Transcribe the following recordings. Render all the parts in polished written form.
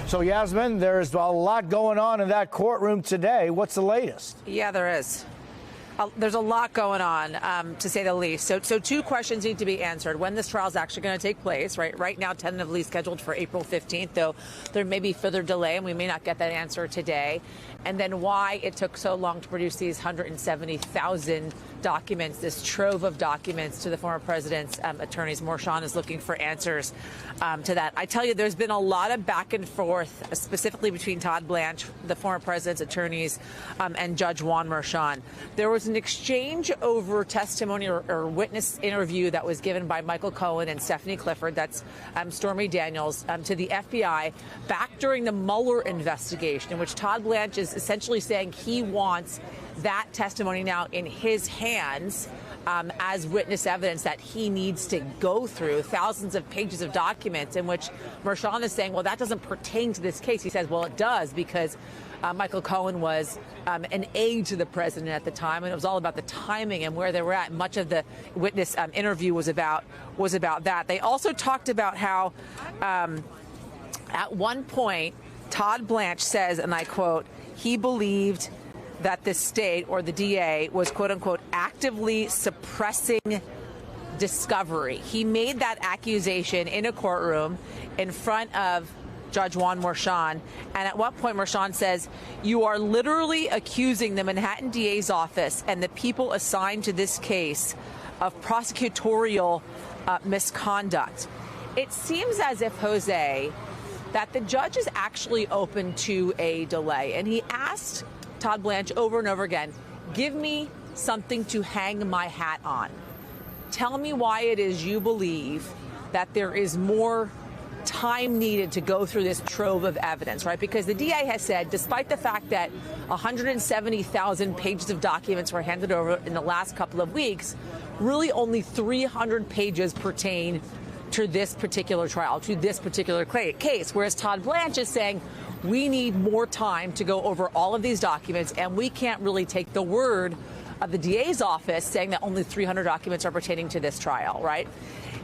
So, Yasmin, there's a lot going on in that courtroom today. What's the latest? Yeah, there is. There's a lot going on, to say the least. So two questions need to be answered. When this trial is actually going to take place, right? Right now, tentatively scheduled for April 15th, though there may be further delay, and we may not get that answer today. And then why it took so long to produce these 170,000 documents, this trove of documents to the former president's attorneys. Merchan is looking for answers to that. I tell you, there's been a lot of back and forth, specifically between Todd Blanche, the former president's attorneys, and Judge Juan Merchan. There was an exchange over testimony or witness interview that was given by Michael Cohen and Stephanie Clifford, that's Stormy Daniels, to the FBI back during the Mueller investigation, in which Todd Blanche is essentially saying he wants that testimony now in his hands as witness evidence that he needs to go through thousands of pages of documents, in which Merchan is saying, well, that doesn't pertain to this case. He says, well, it does, because Michael Cohen was an aide to the president at the time, and it was all about the timing and where they were at. Much of the witness interview was about that. They also talked about how at one point Todd Blanche says, and I quote, he believed that the state or the DA was, quote unquote, actively suppressing discovery. He made that accusation in a courtroom in front of Judge Juan Merchan. And at what point Merchan says, you are literally accusing the Manhattan DA's office and the people assigned to this case of prosecutorial misconduct. It seems as if, Jose, that the judge is actually open to a delay. And he asked Todd Blanche over and over again, give me something to hang my hat on. Tell me why it is you believe that there is more time needed to go through this trove of evidence, right? Because the DA has said, despite the fact that 170,000 pages of documents were handed over in the last couple of weeks, really only 300 pages pertain to this particular trial, to this particular case, whereas Todd Blanche is saying, we need more time to go over all of these documents, and we can't really take the word of the DA's office saying that only 300 documents are pertaining to this trial, right?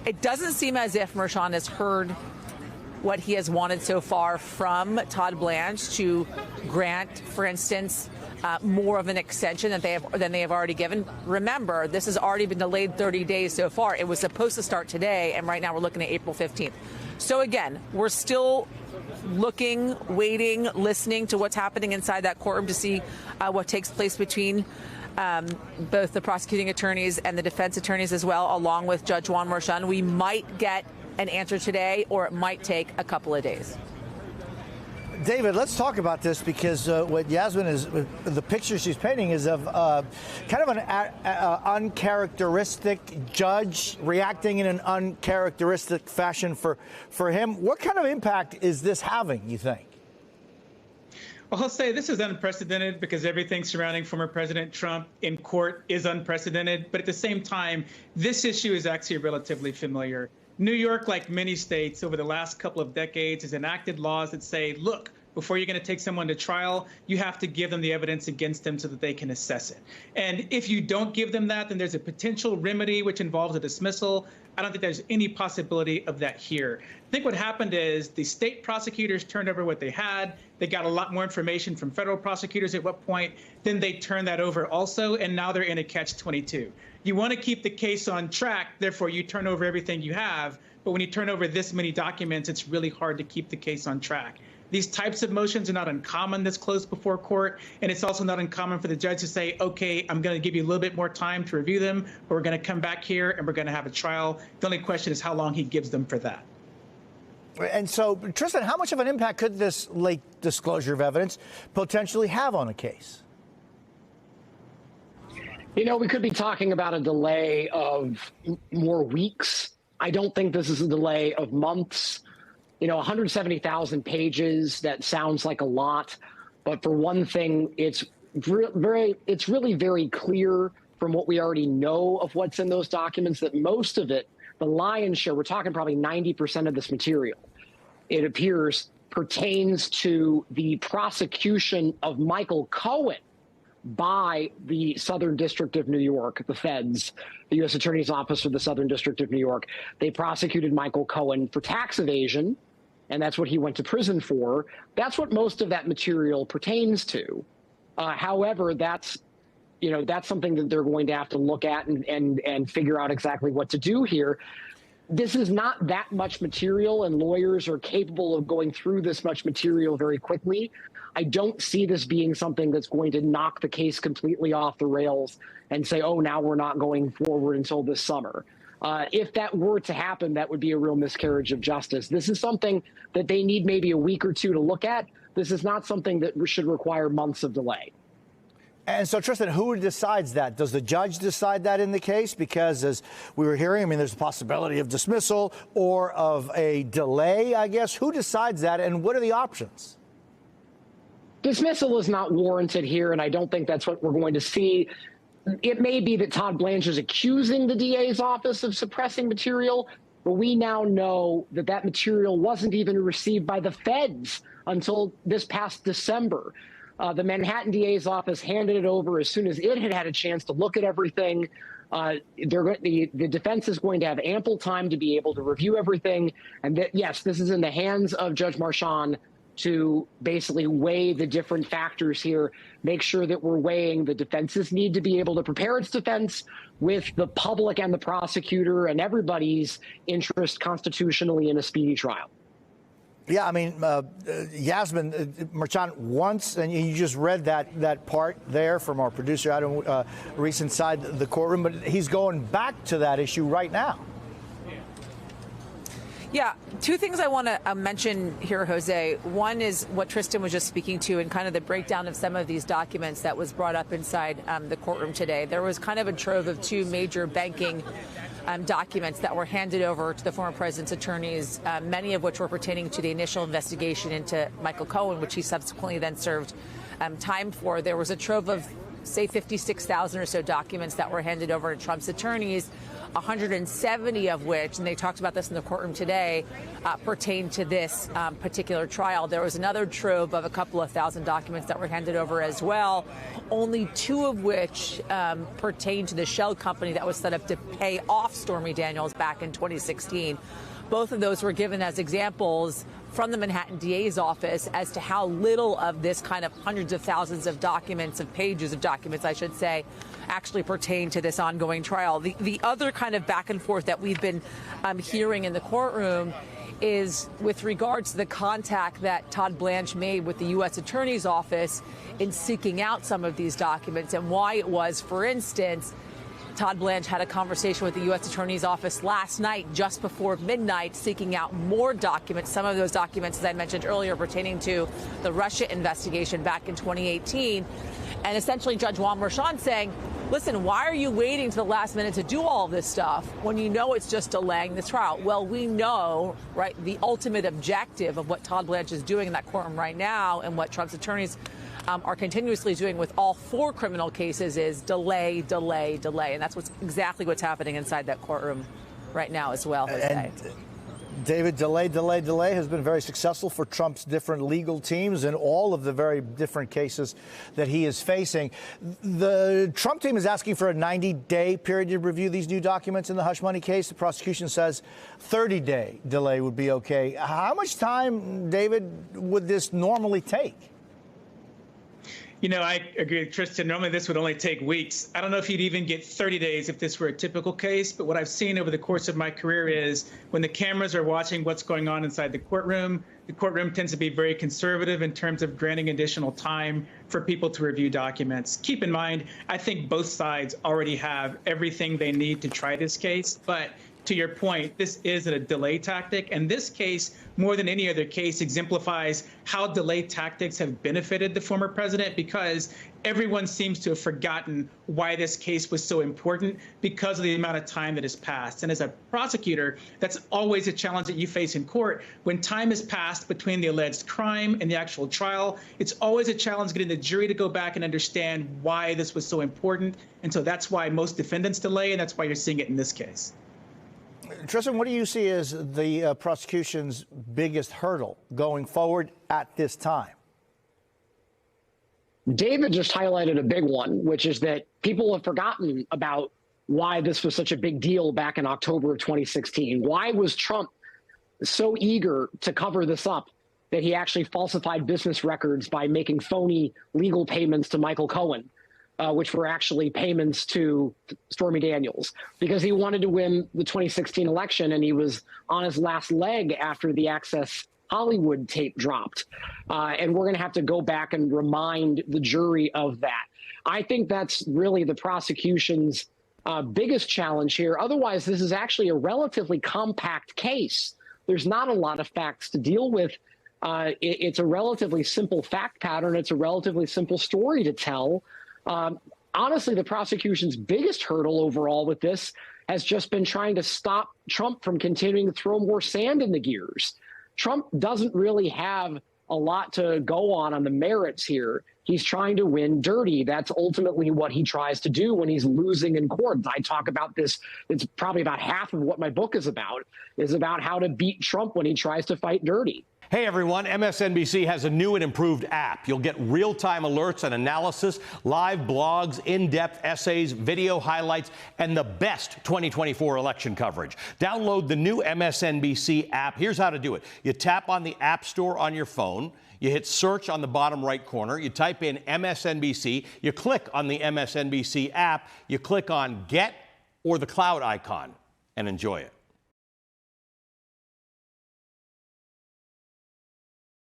It doesn't seem as if Merchan has heard what he has wanted so far from Todd Blanche to grant, for instance, more of an extension than they have already given. Remember, this has already been delayed 30 days so far. It was supposed to start today, and right now we're looking at April 15th. So again, we're still looking, waiting, listening to what's happening inside that courtroom to see what takes place between both the prosecuting attorneys and the defense attorneys as well, along with Judge Juan Merchan. We might get an answer today, or it might take a couple of days. David, let's talk about this, because what Yasmin is, the picture she's painting is of kind of an uncharacteristic judge reacting in an uncharacteristic fashion for him. What kind of impact is this having, you think? Well, I'll say this is unprecedented because everything surrounding former President Trump in court is unprecedented. But at the same time, this issue is actually relatively familiar. New York, like many states over the last couple of decades, has enacted laws that say, look, before you're going to take someone to trial, you have to give them the evidence against them so that they can assess it. And if you don't give them that, then there's a potential remedy which involves a dismissal. I don't think there's any possibility of that here. I think what happened is the state prosecutors turned over what they had. They got a lot more information from federal prosecutors at what point. Then they turned that over also, and now they're in a catch-22. You want to keep the case on track, therefore you turn over everything you have. But when you turn over this many documents, it's really hard to keep the case on track. These types of motions are not uncommon this close before court, and it's also not uncommon for the judge to say, okay, I'm going to give you a little bit more time to review them, or we're going to come back here and we're going to have a trial. The only question is how long he gives them for that. And so, Tristan, how much of an impact could this late disclosure of evidence potentially have on a case? You know, we could be talking about a delay of more weeks. I don't think this is a delay of months. You know, 170,000 pages, that sounds like a lot. But for one thing, it's really very clear from what we already know of what's in those documents that most of it, the lion's share, we're talking probably 90% of this material, it appears, pertains to the prosecution of Michael Cohen by the Southern District of New York, the feds, the U.S. Attorney's Office for the Southern District of New York. They prosecuted Michael Cohen for tax evasion and that's what he went to prison for. That's what most of that material pertains to. However, that's something that they're going to have to look at and figure out exactly what to do here. This is not that much material, and lawyers are capable of going through this much material very quickly. I don't see this being something that's going to knock the case completely off the rails and say, oh, now we're not going forward until this summer. If that were to happen, that would be a real miscarriage of justice. This is something that they need maybe a week or two to look at. This is not something that should require months of delay. And so, Tristan, who decides that? Does the judge decide that in the case? Because as we were hearing, I mean, there's a possibility of dismissal or of a delay, I guess. Who decides that, and what are the options? Dismissal is not warranted here, and I don't think that's what we're going to see. It may be that Todd Blanche is accusing the DA's office of suppressing material, but we now know that that material wasn't even received by the feds until this past December. The Manhattan DA's office handed it over as soon as it had had a chance to look at everything. The defense is going to have ample time to be able to review everything. And yes, this is in the hands of Judge Marchand to basically weigh the different factors here, make sure that we're weighing the defense's need to be able to prepare its defense with the public and the prosecutor and everybody's interest constitutionally in a speedy trial. Yeah, I mean, Yasmin, Marchand wants, and you just read that part there from our producer Adam Reese inside the courtroom, but he's going back to that issue right now. Yeah, two things I want to mention here, Jose. One is what Tristan was just speaking to and kind of the breakdown of some of these documents that was brought up inside the courtroom today. There was kind of a trove of two major banking documents that were handed over to the former president's attorneys, many of which were pertaining to the initial investigation into Michael Cohen, which he subsequently then served time for. There was a trove of, say, 56,000 or so documents that were handed over to Trump's attorneys, 170 of which, and they talked about this in the courtroom today, pertain to this particular trial. There was another trove of a couple of thousand documents that were handed over as well, only two of which pertain to the shell company that was set up to pay off Stormy Daniels back in 2016. Both of those were given as examples from the Manhattan DA's office as to how little of this kind of hundreds of thousands of documents, of pages of documents, I should say, actually pertain to this ongoing trial. The other kind of back and forth that we've been hearing in the courtroom is with regards to the contact that Todd Blanche made with the U.S. Attorney's Office in seeking out some of these documents and why it was, for instance, Todd Blanche had a conversation with the U.S. Attorney's Office last night, just before midnight, seeking out more documents. Some of those documents, as I mentioned earlier, pertaining to the Russia investigation back in 2018. And essentially, Judge Juan Merchan saying, listen, why are you waiting to the last minute to do all of this stuff when you know it's just delaying this trial? Well, we know, right, the ultimate objective of what Todd Blanche is doing in that courtroom right now and what Trump's attorneys are continuously doing with all four criminal cases is delay, delay, delay. And that's exactly what's happening inside that courtroom right now as well, Jose. And David, delay, delay, delay has been very successful for Trump's different legal teams in all of the very different cases that he is facing. The Trump team is asking for a 90-day period to review these new documents in the hush money case. The prosecution says 30-day delay would be okay. How much time, David, would this normally take? You know, I agree with Tristan. Normally, this would only take weeks. I don't know if you'd even get 30 days if this were a typical case. But what I've seen over the course of my career is when the cameras are watching what's going on inside the courtroom tends to be very conservative in terms of granting additional time for people to review documents. Keep in mind, I think both sides already have everything they need to try this case. But to your point, this is a delay tactic. And this case, more than any other case, exemplifies how delay tactics have benefited the former president, because everyone seems to have forgotten why this case was so important because of the amount of time that has passed. And as a prosecutor, that's always a challenge that you face in court. When time has passed between the alleged crime and the actual trial, it's always a challenge getting the jury to go back and understand why this was so important. And so that's why most defendants delay, and that's why you're seeing it in this case. Tristan, what do you see as the prosecution's biggest hurdle going forward at this time? David just highlighted a big one, which is that people have forgotten about why this was such a big deal back in October of 2016. Why was Trump so eager to cover this up that he actually falsified business records by making phony legal payments to Michael Cohen, which were actually payments to Stormy Daniels, because he wanted to win the 2016 election, and he was on his last leg after the Access Hollywood tape dropped. And we're going to have to go back and remind the jury of that. I think that's really the prosecution's biggest challenge here. Otherwise, this is actually a relatively compact case. There's not a lot of facts to deal with. It's a relatively simple fact pattern. It's a relatively simple story to tell. Honestly, the prosecution's biggest hurdle overall with this has just been trying to stop Trump from continuing to throw more sand in the gears. Trump doesn't really have a lot to go on the merits here. He's trying to win dirty. That's ultimately what he tries to do when he's losing in court. I talk about this. It's probably about half of what my book is about how to beat Trump when he tries to fight dirty. Hey everyone, MSNBC has a new and improved app. You'll get real-time alerts and analysis, live blogs, in-depth essays, video highlights, and the best 2024 election coverage. Download the new MSNBC app. Here's how to do it. You tap on the App Store on your phone. You hit search on the bottom right corner. You type in MSNBC. You click on the MSNBC app. You click on Get or the cloud icon and enjoy it.